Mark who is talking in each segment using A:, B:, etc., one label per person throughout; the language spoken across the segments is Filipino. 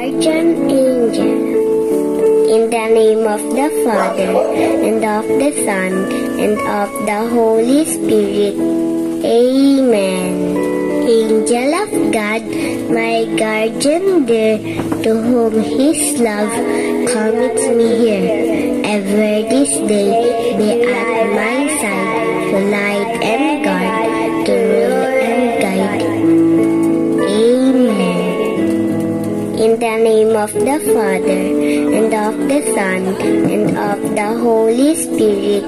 A: guardian angel. In the name of the Father, and of the Son, and of the Holy Spirit. Amen. Angel of God, my guardian dear, to whom His love commits me here, ever this day be at my side, to light and guard, to rule and guide. Amen. In the name of the Father, and of the Son, and of the Holy Spirit.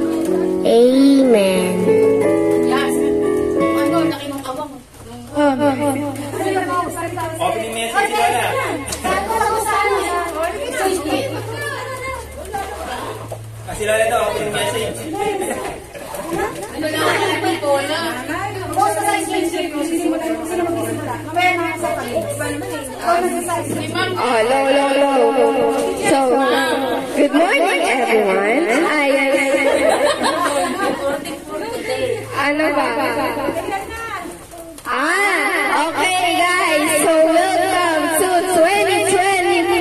A: Amen.
B: Opening message sila na. Sila na ito, opening message.
C: Ano na, ano po na? Basta sa expensive ko, sisimulan ko. Sino magsisimula? Mamaya na sa palit.
D: Hello. So, good morning everyone. Ano ba? Okay guys, so welcome to 2024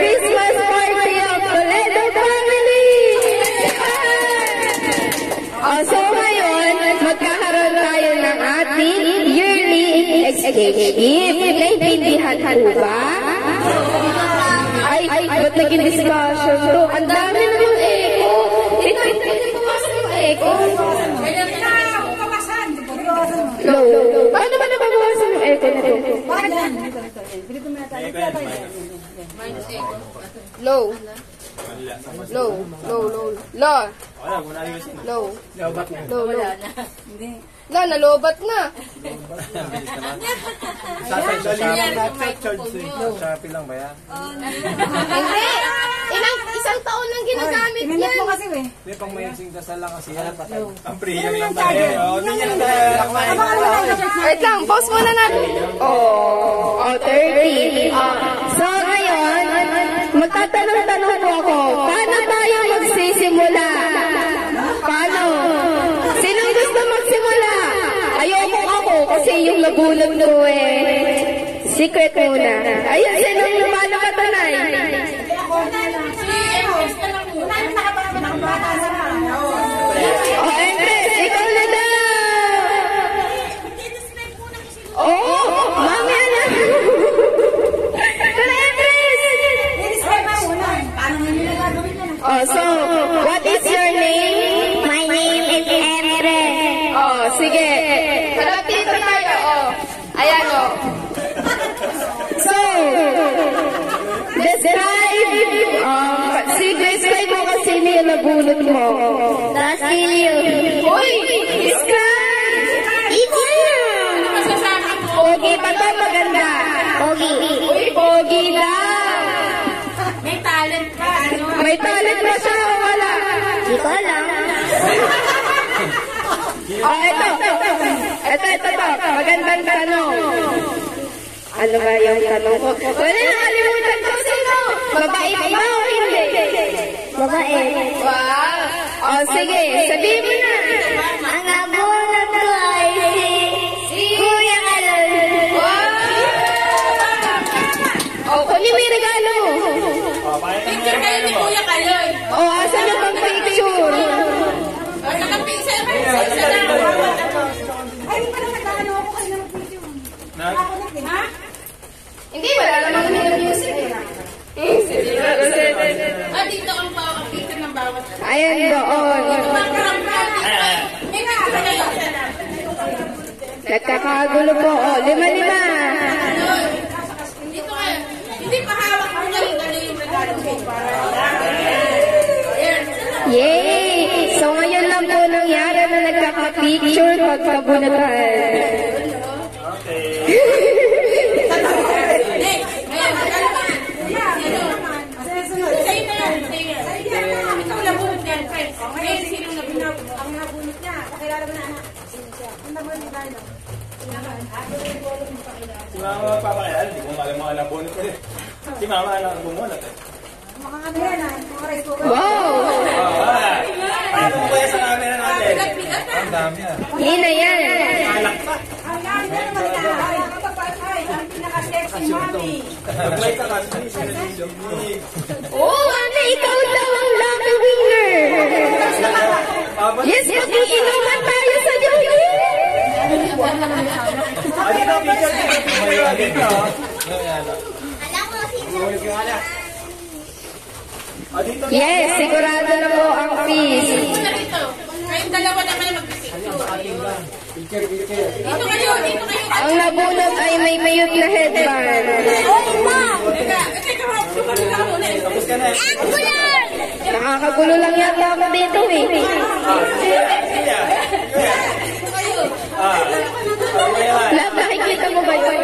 D: Christmas party of Toledo family! So ngayon, magkakaroon tayo ng ating yearly exchange gift. Naintindihan po ba? Ay, ba't naging discussion to? Ang dami na yung echo. Ito, pumasok yung echo. Low. Paano ba nababawasan yung echo na ito? Low. Low, nalobat na.
B: Shopee lang ba yan?
D: Hindi. Isang taon lang ginagamit yan.
B: Hindi, pang mayroong dasal lang kasi yan. Ang premium lang tayo.
D: Wait lang, pause muna natin. 30. So ngayon, magtatanong-tanong po ako, paano tayo magsisimula? Paano? Sinong gusto magsimula? Ayoko ako kasi yung nagulat ko secret muna. Ayun, sinong paano ka tanay? Empress, ikaw na daw! Mamaya na! So, what is your name?
A: My name is Empress.
D: Sige. Harap dito tayo. Ayan So, describe. Describe mo kasi niya nabunot mo.
A: Basilio.
D: Uy! Describe!
A: Ano
C: masasabi mo?
D: Pogi pa to, maganda.
A: Pogi.
D: Uy, pogi lang.
C: May talent ka.
D: May talent ba siya o wala?
A: Di ko alam.
D: Ito. Magandang tanong. Ano ba yung tanong ko? Wala na, kalimutan ko sino. Mabait ba o hindi?
A: Mabait.
D: Wow. Sige, sabihin mo na.
A: Ang nabunot ko ay si Kuya Kalol.
D: Kunin mo yung regalo mo.
C: Picture kayo ni Kuya Kaloy.
D: Asan yung pang picture?
C: Nakapicture kayo.
E: Ay, hindi pa naman nagkakano ako kasi nag-video. Ha?
D: Hindi, wala naman kami ng music.
C: Dito ang picture ng bawat.
D: Ayan doon. Nagkakagulo po. 5.
C: Dito kayo. Hindi pa hawak mo na yung regalo ko.
D: Yay! So ngayon lang po nangyari na nagkaka-picture pagkabunatan.
E: Ang nabunot niya. Pakilala mo na anak. Ang nabunot niya.
B: Si Mama papakilala, hindi ko malam mga nabunot ko. Si Mama alam ang bumunot
E: Mga ano yan ah. Mga rice cooker.
D: Wow!
B: Ano po kaya sa camera natin? Ang dami ah.
D: Hina yan.
B: Alak pa.
E: Ang dami na naman na. Kapag ay, ang pinakas sexy mommy.
B: Nag-like ka kasi. Sinunod.
D: Oh, ate, ikaw daw ang lucky winner. Yes, mag-iinuman tayo sa New Year.
B: Dito, picture. Dito.
D: Yes, sigurado na po ang fees.
C: Kayong dalawa naman na mag-picture. Dito kayo.
D: Ang nabunot ay may mayot na headband.
B: Tapos ka na.
D: Nakakagulo lang yata ako dito eh. Lahat nakikita mo ba yun?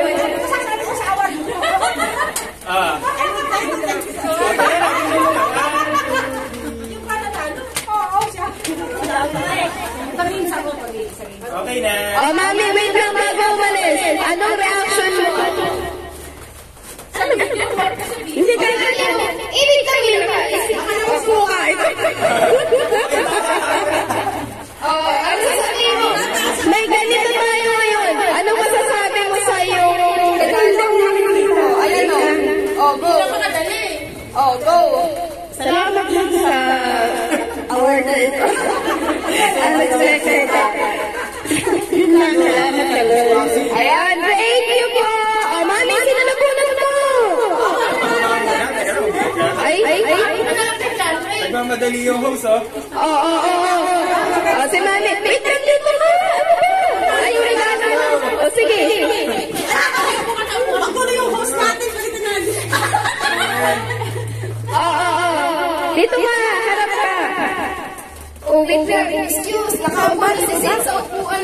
B: Okay na.
D: Oh, mami, wait lang bago umalis. Anong reaction mo? Hindi ka na. Ibig sabihin ka. Ako ka. Oh, ano sasabihin mo? May ganito tayo ngayon. Anong masasabi mo sa iyong regalo? Ayan o. Oh, go. Oh, go. Salamat lang sa award na ito. Unexpected. Yun lang, salamat ka Lord. Ayan, thank you po. Oh, mami, sino nagunan mo? Ay.
B: Nagmamadali yung host, oh.
D: Oo. Oh, si mami. Wait lang dito ha. Ano ba? Ay, yung regalo mo. O, sige.
E: Ako na yung host natin. Pagkita na natin.
D: Oo. Dito ka, harap ka. Oh, wait lang.
C: Excuse, nakauban si Sid sa upuan.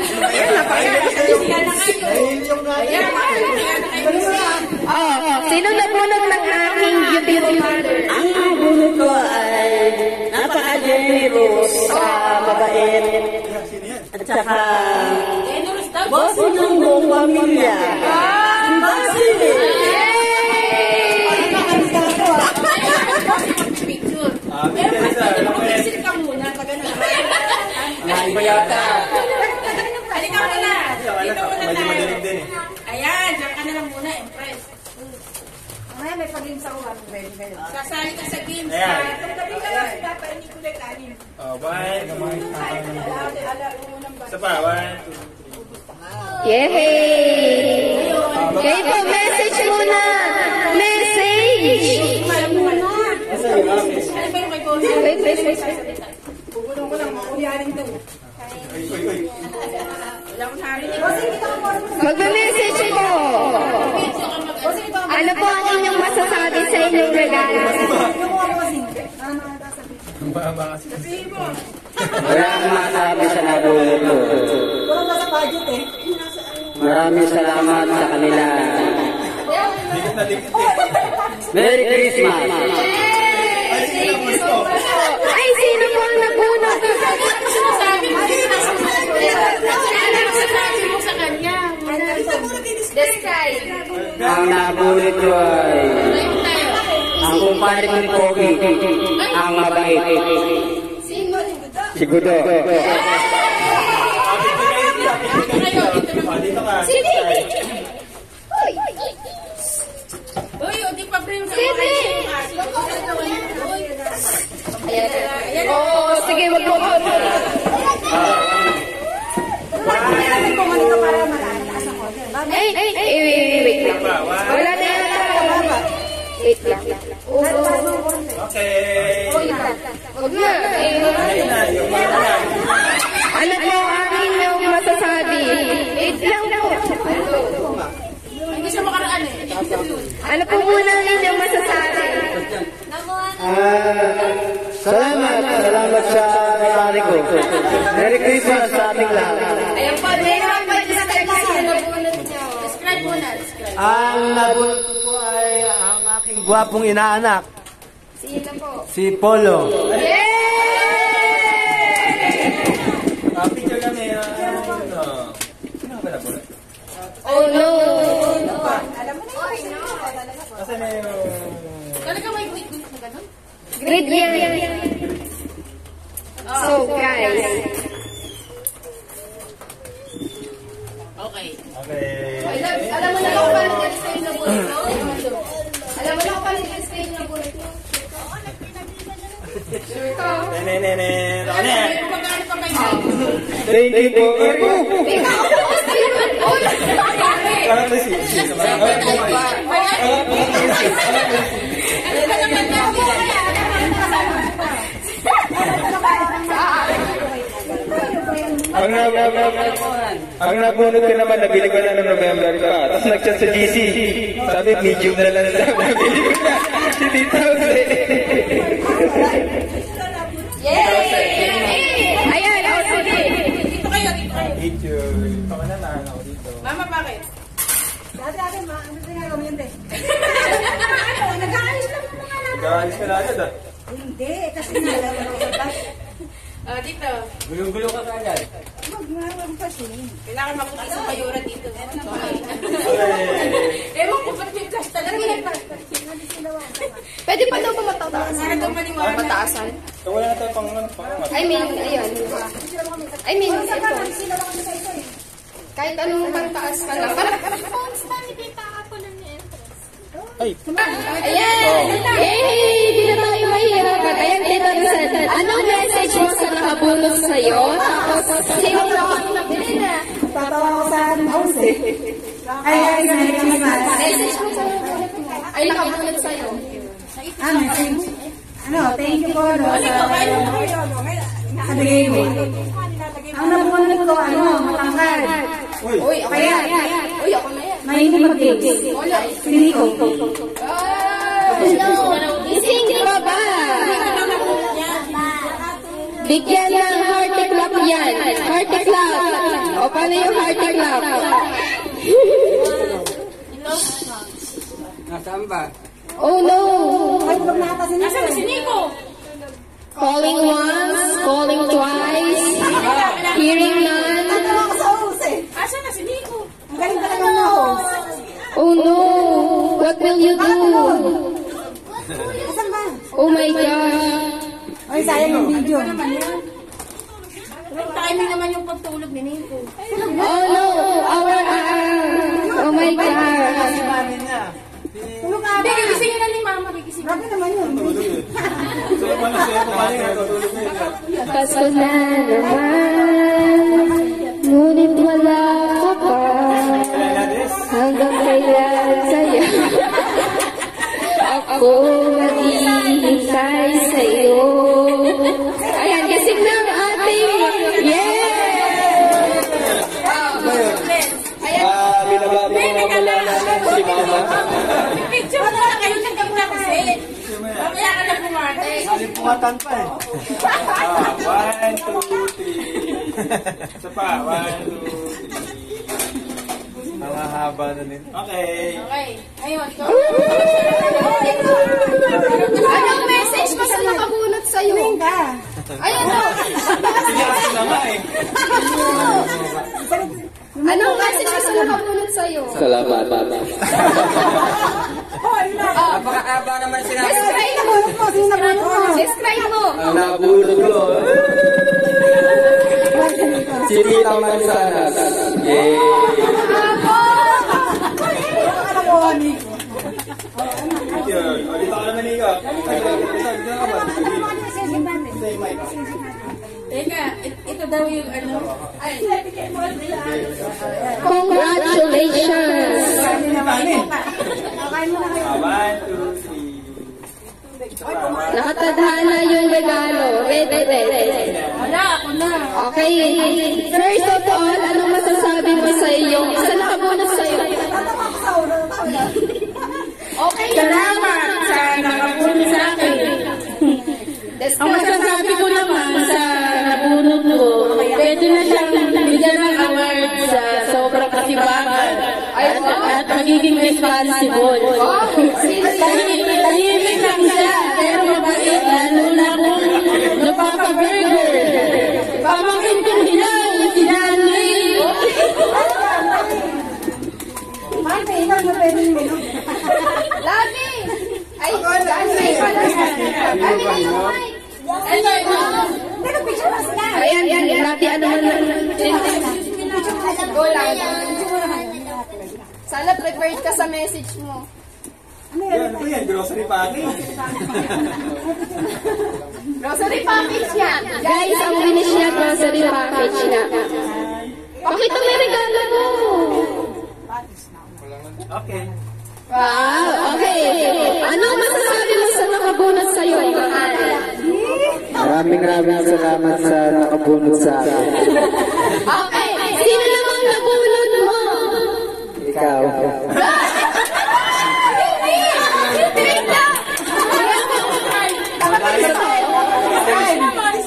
D: Sino nabunot ng aking beauty wonder?
F: Ang nabunot ko ay napaka-generous sa mabait at saka boss ng buong pamilya. Basile!
C: Visit ka muna.
B: Iba yata.
C: Halika muna. Dito muna
B: Medyo
C: tayo.
B: madilim din eh.
C: Ayan, dyan ka na lang muna, Empress.
E: Mamaya may pag-game sa uwan. Ready kayo.
C: Sasali ka sa games.
B: Ayan.
E: Tabi ka lang si Papa, hindi ko lang kanin.
B: Oh, one. Isa pa, 1, 2.
D: Yay! Kayo po, message muna! Message!
C: Ano ba yung kay Boss?
D: Wait.
E: Bubulong ko lang, makulianin to.
C: Wala akong narinig.
D: Magme-message po! Ano po ang inyong masasabi sa inyong regalo?
B: Baba kasi.
F: Wala akong masabi sa nabunot ko.
E: Walang nasa budget eh.
F: Maraming salamat sa kanila.
B: Dikit na dikit eh.
F: Merry Christmas!
D: Ay, sino po ang nabunot?
C: Sinasabi mo sa kanya. Describe.
F: Ang nabunot ko ay ang kumpare kong Pogi, ang mabait. Si Gudo.
B: Dito ka.
C: Uy, di pa bring sa
D: Ayan. Oo, sige, wag mo. Wait lang. Wala na yata. Wait lang.
B: Okay.
D: Wag na. Ano po ang inyong masasabi? Wait lang po.
C: Hindi siya makaraan eh.
D: Ano po muna ang inyong masasabi?
F: Salamat sa pare ko. Merry Christmas sa ating lahat.
D: Ayan po, meron pa describe sa nabunot nyo.
C: Describe muna, describe.
F: Ang nabunot ko ay ang aking gwapong inaanak.
D: Sino po?
F: Si Polo.
D: Yay!
B: Picture kami. Sino ba na po?
D: Oh no!
B: Kasi na yung...
C: Talaga may quick-quick na ganun?
D: Grade yan. So guys,
C: Okay.
B: Okay.
C: Alam mo na kung paano ka-design na Alam mo lang pala yung stage na bullet mo.
B: Nene.
F: Thank you po.
B: Parang na si.
F: Ang nabunod ko naman, nabili ko na ng November pa. Tapos nag-chat sa GC. Sabi, medium na lang daw. Nabili ko na. 3,000.
C: Yay!
D: Ayan, sige.
E: Dito kayo.
B: Video. Pamanalaan ako dito.
E: Mama, bakit? Dati, ma. Ano ginagawa mo yun, te? Ano? Nag-aayos lang mo nga natin.
B: Nag-aalis ka na agad ah.
E: Hindi, kasi nalalaman ko sa
C: Oh, dito.
B: Gulong-gulo ka kagad.
E: Magmamag pa siya.
C: Kailangan maputi sa bayura dito. Ewan ko ba't may flash talaga.
D: Pwede pa daw ba matataas? Mataasan?
B: So, wala na tayo pang
D: I mean, ayun. I mean, ito. Kahit anong pantaas ka lang.
B: Ay!
D: Ayan! Yay! Di na tayo mahirapan. Ayan, Tita Rizal. Anong message mo sa nakabunot sa'yo? Tapos, sino nakabunot na?
E: Tatawa ko sa house eh. Ay, Merry Christmas.
D: Message mo sa ay nakabunot sa'yo.
E: Message? Ano, thank you po sa bigay mo. Ang nabunod ko, matangkad.
D: Uy, ako
E: Kaya,
D: yan. Uy, ako na yan.
E: mahinig mag-games. Sini ko.
D: Gising ka ba? Bigyan ng hearty clap yan. Hearty clap. O, paano yung hearty clap?
F: Nasaan ba?
D: Oh, no.
E: Ay, tulog na ata si Nico.
D: Calling once, calling twice, hearing none.
E: Tatawa ko sa house eh.
C: Asa na si Nico?
E: Ang galing talaga ng house.
D: Oh, no. What will you do?
E: Asan ba?
D: Oh, my gosh.
E: Ay, sayang yung video.
C: Timing naman yung pagtulog ni Nico.
D: Oh, no. Oh, my gosh.
E: Tulog ka ba?
C: Gigisingin na ni Mama. Gigisingin.
E: Grabe naman yun.
B: So, paano sa'yo kumain nga? Tutulog na yun.
D: Pasko na naman, ngunit wala ka pa. Hanggang kailan sa'yo ako maghihintay sa'yo. Ayan, gising na ang ating
F: Binabati ko nga pala si Mama.
C: Picture mo na kayo ng gawin na kasi. Mamaya ka na bumate.
B: Pumatan pa eh. 1, 2, 3. Isa pa. 1, 2, 3. Ang haba na din. Okay.
C: Okay. Ayun.
D: Anong message mo sa nakabunot sa'yo?
E: Ka.
D: Ayun o.
B: Kasi na nga eh.
D: Anong message mo sa nakabunot sa'yo?
F: Salamat, Mama. Napakahaba naman sinabi.
D: Describe mo. Describe mo.
F: Ang nabunod ko. Si Tita Mansanas. Yay!
B: Yun. O, dito ka naman, Nico. Dito ka ba?
C: Teka, ito daw yung ano. Ay,
D: Congratulations!
B: 1, 2, 3.
D: Nakatadhana yung regalo. Ready.
C: ako na.
D: Okay. First of all, anong masasabi mo sa iyo? Sa nakabunot sa iyo? Okay.
C: Salamat sa nakabunod sa akin.
D: Ang masasabi ko naman sa nabunot ko, pwede na siyang bigyan ng award sa sobrang katibagan at magiging responsible. Tahimik lang siya, pero mabait, lalo na kung napaka-burger. Pamangkin kong hilang, si Danley. Lagi! Ay, Danley pala siya. Kami na yung mic. Ayan, lati ano man. Go lang. Sana prepared ka sa message mo.
B: Ano po yan? Grocery package.
D: Grocery package yan. Guys, ang finish niya, grocery package na. Pakita mo yung regalo mo.
B: Okay.
D: Wow, okay. Ano masasabi mo sa nakabunot sa'yo?
F: Maraming salamat sa nakabunot sa akin.
D: Okay, sino namang nabunot mo?
F: Ikaw.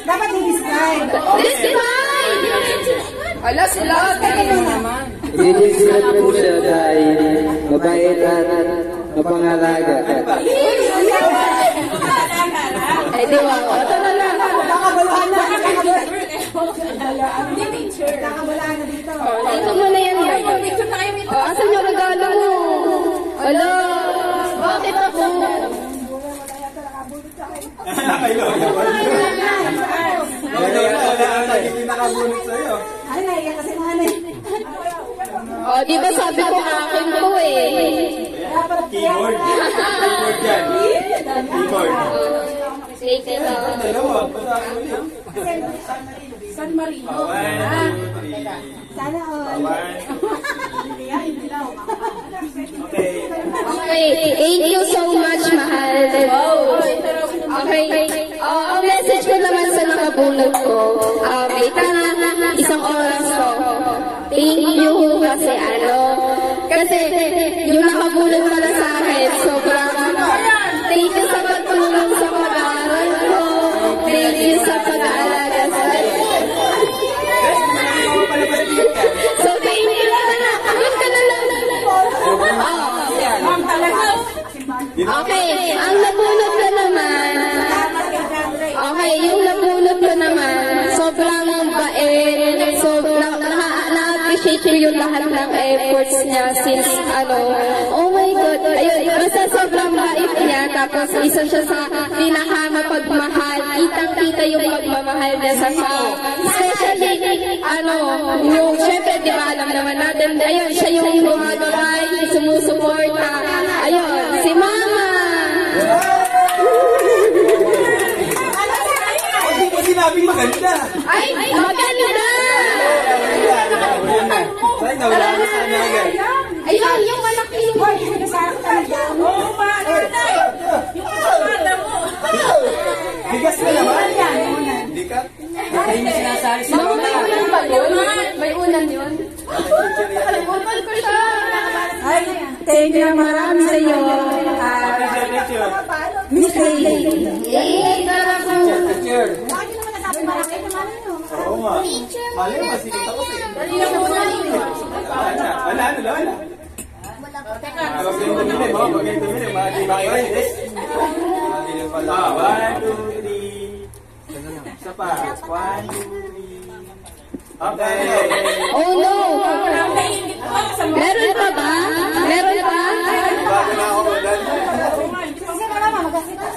E: Dapat i-describe.
D: Describe! Ala sila.
F: I-describe ko siya dahil mabait at mapangalaga.
D: Ay, di ba? Ito na lang.
E: Nakabalahan na. Nakabalahan na dito.
D: Ito mo na yan. Asan yung regalo mo? Ala, bakit ako?
B: Wala hindi nakabunot sa'yo.
E: Ay, naiyak kasi nanay.
D: O, di ba sabi ko akin to eh.
B: Keyboard. Keyboard yan. Keyboard.
D: Take it out.
B: Dalawa. Basta ako yun.
E: San Marino.
B: 1, 2, 3.
E: Sana all.
B: 1, 2, 3. Okay.
D: Okay, thank you so much, mahal. Okay, ang message ko naman sa nakabunot ko, ito na, isang oras ko. Thank you kasi yung nakabunot pala sa akin, sobrang thank you sa pagtulong sa pag-aaral ko, thank you sa pag-aalaga sa akin. So, thank you lang na, agad ka na lang. Okay, ang nabunot ko naman, yung nabunot ko naman, sobrang bait, sobrang na-appreciate ko yung lahat ng efforts niya since, oh my God, ayun, basta sobrang bait niya, tapos isa siya sa pinakamapagmahal, kitang-kita yung pagmamahal niya sa tao. Especially, yung, syempre, di ba, alam naman natin, ayun, siya yung gumagabay, sumusuporta, ayun, si Mama!
B: Hindi ko sinabing maganda.
D: Ay, maganda!
B: Ay, nawala na sana agad.
D: Ayun, yung malaki yung
B: Bigas ka naman. Hindi ka?
D: Mama, may unan ba yun? May unan yun? Nakalimutan ko siya.
E: Ay, thank you marami sa iyo. Miss Hailey.
D: Eh, tara po.
E: Bakit naman nasabi marami naman ano?
B: Oo nga. Mali mo, masikot ako sa'yo. Wala. Huwag kayong tumili, mga huwag kayong tumili. Mga di makikainis. One, two, three. Isa pa. 1, 2, 3. Okay.
D: Oh no! Meron pa ba? Meron pa?
B: Bago na ako ulan.
E: Kasi marama, magkasitas.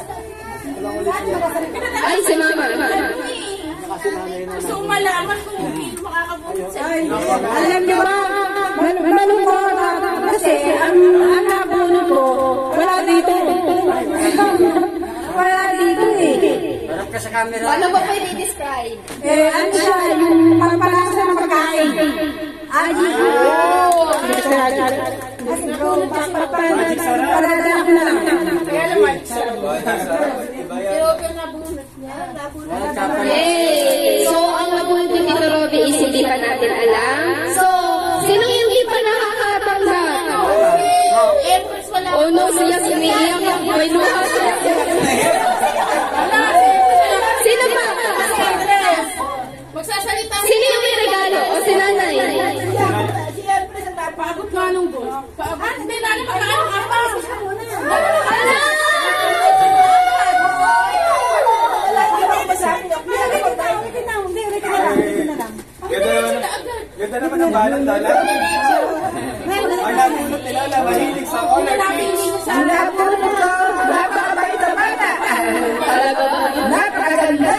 D: Ay, si Mama.
C: Gusto kong malaman kung hindi makakabunot sa inyo.
E: Alam niyo ba, malungkot kasi ang nabunot ko, wala dito. Wala dito eh.
D: Paano ba pwede describe?
E: Ano siya, yung pampalasa ng pagkain. Aji. Kasi bro, paradala ko na lang.
C: Kaya naman, yung nabunot niya.
D: Yay! So, ang nabunot ni Tito Robby is hindi pa natin alam. So, sinong hindi pa nakakatanggap?
C: Efforts wala.
D: Oh no, siya sumiiyak. May luha siya. Sino ba?
C: Magsasalita.
D: Sino yung may regalo? O si nanay?
C: Si Elpres ang napagod nga nung boss. Pagod. Hindi na rin makaano ka pa.
B: Ganda naman ang balon doon. Ang nabunot nila, mahilig sa color trees.
E: Ang nabunot ko, napakabait sa bata. Napakaganda.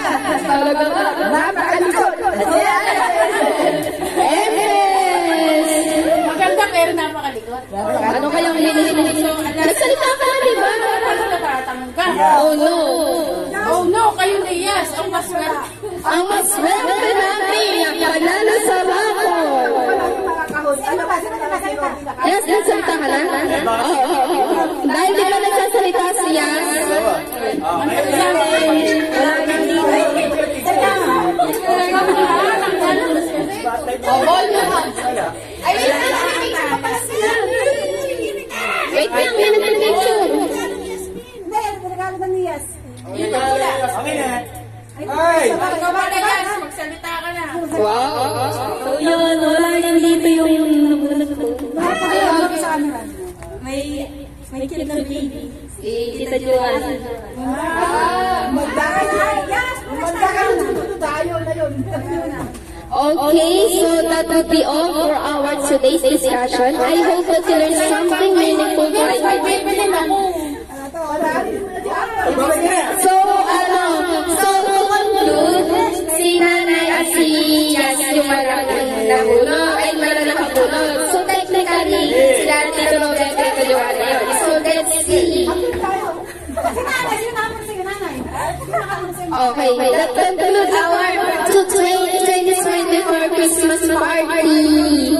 E: Napakalikot.
D: Yes!
C: Maganda pero napakalikot.
D: Nagsalita ka, di ba? Oh no.
C: Oh no, kayo na yes. Ang maswerte.
D: Ang maswerte namin ang panalo sa raffle.
E: Ano ba? Sino nakasalita?
D: Yes, nagsalita ka na? Oo. Dahil di ba nagsasalita siya? Wait lang, may nagpipicture.
E: Hindi, regalo ng Niyas.
B: Okay na. Ay!
C: Magsalita ka na.
D: Wow. So yun, wala lang dito yung
E: Sa camera.
C: May cute na baby.
D: si Tita Joanna.
E: Magdakaroon. Magdakaroon. Tayo na yun.
D: Okay, so that would be all for our today's discussion. I hope that you learned something meaningful for you. So, to conclude, si Nanay at si Yas yung nahulog ay meron nakabulog. So, technically, sila Tito Robert at Tito Joanna yun. So, let's see. Okay, that concludes our 2024 Christmas party.